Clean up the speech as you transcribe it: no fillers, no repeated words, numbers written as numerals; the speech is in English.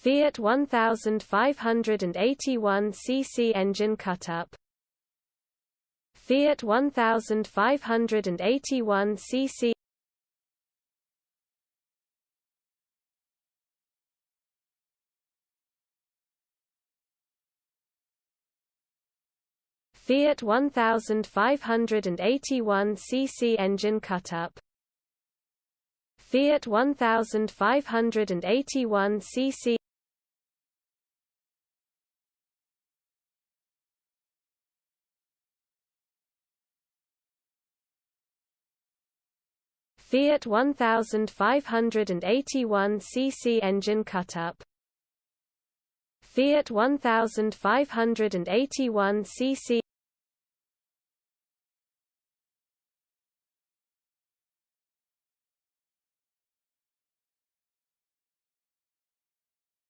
Fiat 1581 cc engine cutup. Fiat 1581 cc. Fiat 1581 cc engine cutup. Fiat 1581 cc. Fiat 1581 cc engine cutup. Fiat 1581 cc.